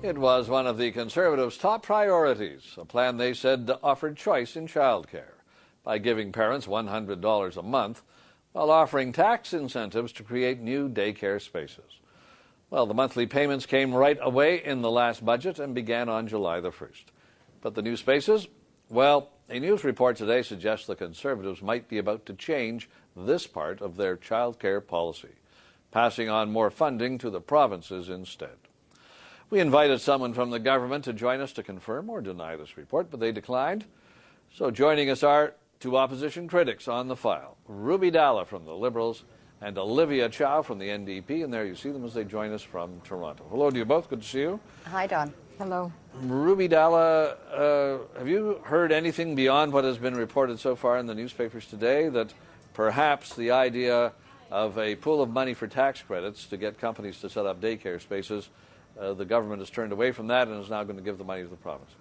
It was one of the Conservatives' top priorities, a plan they said offered choice in childcare by giving parents $100 a month while offering tax incentives to create new daycare spaces. Well, the monthly payments came right away in the last budget and began on July the 1st. But the new spaces? Well, a news report today suggests the Conservatives might be about to change this part of their childcare policy, passing on more funding to the provinces instead. We invited someone from the government to join us to confirm or deny this report, but they declined. So joining us are two opposition critics on the file, Ruby Dhalla from the Liberals and Olivia Chow from the NDP, and there you see them as they join us from Toronto. Hello to you both. Good to see you. Hi, Don. Hello. Ruby Dhalla, have you heard anything beyond what has been reported so far in the newspapers today, that perhaps the idea of a pool of money for tax credits to get companies to set up daycare spaces, the government has turned away from that and is now going to give the money to the provinces?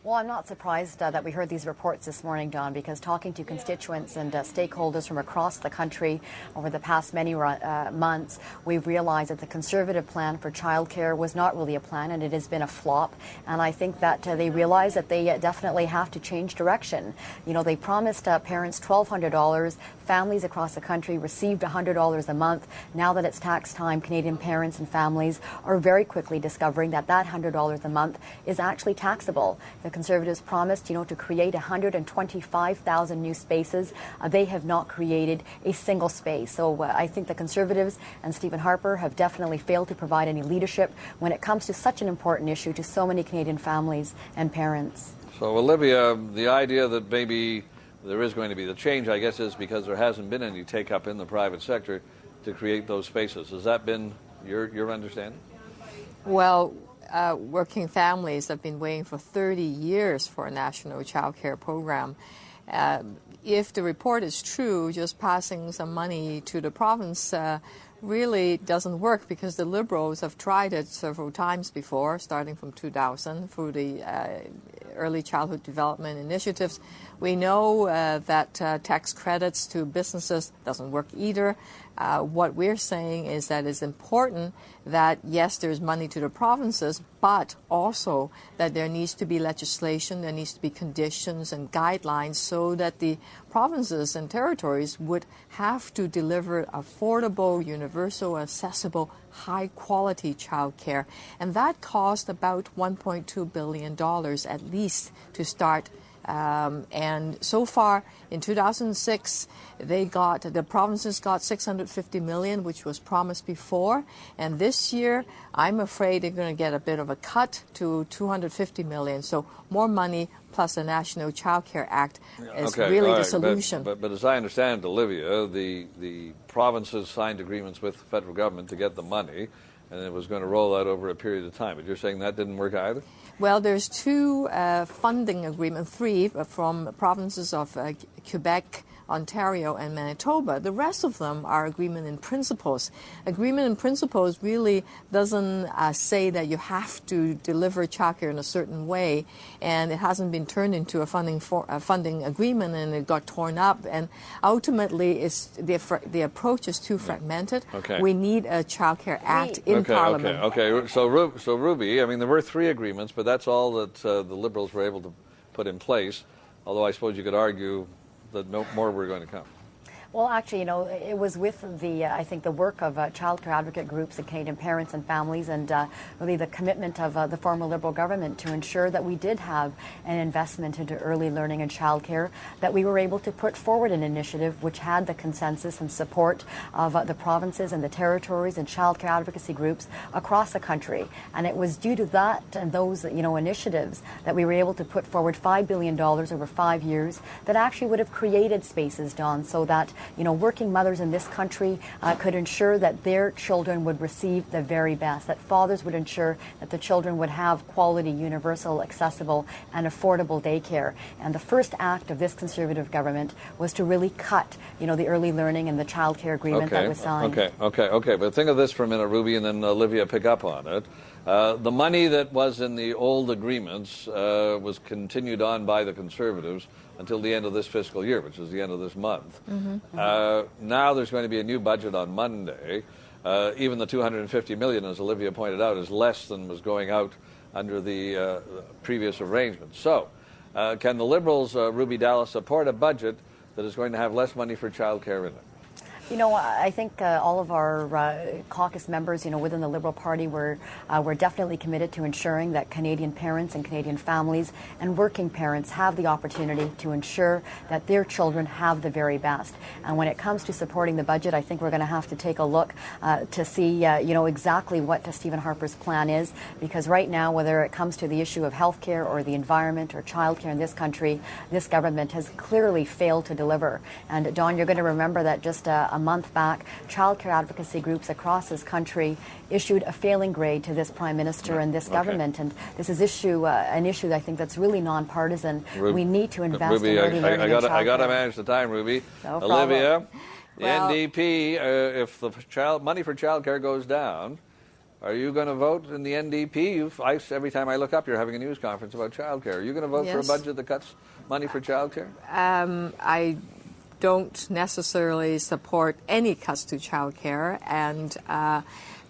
Well, I'm not surprised that we heard these reports this morning, Don, because talking to constituents and stakeholders from across the country over the past many months, we've realized that the Conservative plan for childcare was not really a plan, and it has been a flop. And I think that they realize that they definitely have to change direction. You know, they promised parents $1,200. Families across the country received $100 a month. Now that it's tax time, Canadian parents and families are very quickly discovering that that $100 a month is actually taxable. The Conservatives promised, to create 125,000 new spaces. They have not created a single space. So I think the Conservatives and Stephen Harper have definitely failed to provide any leadership when it comes to such an important issue to so many Canadian families and parents. So, Olivia, the idea that maybe there is going to be the change, I guess, is because there hasn't been any take-up in the private sector to create those spaces. Has that been your understanding? Well, working families have been waiting for 30 years for a national child care program. If the report is true, just passing some money to the province really doesn't work, because the Liberals have tried it several times before, starting from 2000 through the early childhood development initiatives. We know that tax credits to businesses doesn't work either. What we're saying is that it's important that, yes, there's money to the provinces, but also that there needs to be legislation, there needs to be conditions and guidelines so that the provinces and territories would have to deliver affordable, universal, accessible, high-quality child care. And that cost about $1.2 billion at least to start. And so far, in 2006, the provinces got $650 million, which was promised before. And this year, I'm afraid they're going to get a bit of a cut to $250 million. So more money plus the National Child Care Act is really the solution. But as I understand, Olivia, the provinces signed agreements with the federal government to get the money, and it was going to roll out over a period of time. But you're saying that didn't work either? Well, there's two funding agreements, three from provinces of Quebec, Ontario, and Manitoba. The rest of them are agreement in principles. Agreement in principles really doesn't say that you have to deliver childcare in a certain way, and it hasn't been turned into a funding agreement, and it got torn up. And ultimately, the approach is too fragmented. Okay. We need a Childcare Act in Parliament. Okay. So Ruby, I mean, there were three agreements, but that's all that the Liberals were able to put in place. Although I suppose you could argue that no more were going to come. Well, actually, it was with I think the work of child care advocate groups and Canadian parents and families, and really the commitment of the former Liberal government to ensure that we did have an investment into early learning and child care, that we were able to put forward an initiative which had the consensus and support of the provinces and the territories and child care advocacy groups across the country. And it was due to that and those, initiatives that we were able to put forward $5 billion over 5 years that actually would have created spaces, Don, so that working mothers in this country could ensure that their children would receive the very best, that fathers would ensure that the children would have quality, universal, accessible, and affordable daycare. And the first act of this Conservative government was to really cut, the early learning and the child care agreement that was signed. Okay. But think of this for a minute, Ruby, and then Olivia pick up on it. The money that was in the old agreements was continued on by the Conservatives until the end of this fiscal year, which is the end of this month. Now there's going to be a new budget on Monday. Even the $250 million, as Olivia pointed out, is less than was going out under the previous arrangement. So, can the Liberals, Ruby Dhalla, support a budget that is going to have less money for child care in it? You know, I think all of our caucus members, you know, within the Liberal Party, we're definitely committed to ensuring that Canadian parents and Canadian families and working parents have the opportunity to ensure that their children have the very best. And when it comes to supporting the budget, I think we're going to have to take a look to see, you know, exactly what Stephen Harper's plan is. Because right now, whether it comes to the issue of health care or the environment or child care in this country, this government has clearly failed to deliver. And Don, you're going to remember that just a month back, child care advocacy groups across this country issued a failing grade to this Prime Minister and this government. And this is an issue that I think that's really nonpartisan. We need to invest Ruby, in early learning and I got to childcare. manage the time, Ruby. No Olivia, the Well, NDP, if the money for child care goes down, are you going to vote in the NDP? Every time I look up, you're having a news conference about child care. Are you going to vote for a Yes. budget that cuts money for child care? I don't necessarily support any cuts to childcare, and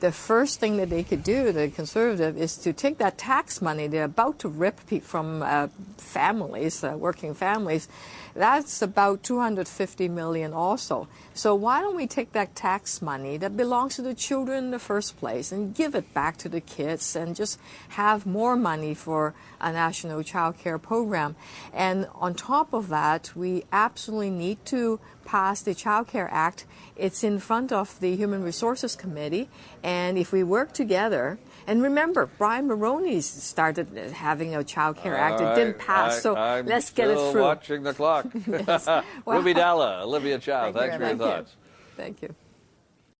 the first thing that they could do, the Conservative, is to take that tax money they're about to rip from families, working families. That's about $250 million also. So why don't we take that tax money that belongs to the children in the first place and give it back to the kids and just have more money for a national child care program? And on top of that, we absolutely need to pass the Child Care Act. It's in front of the Human Resources Committee, and if we work together, and remember, Brian Mulroney started having a Child Care Act. It didn't pass, so let's get it through. I'm watching the clock. Yes. Well, Ruby Dhalla, Olivia Chow, Thank you thanks for your very much. thoughts. Thank you.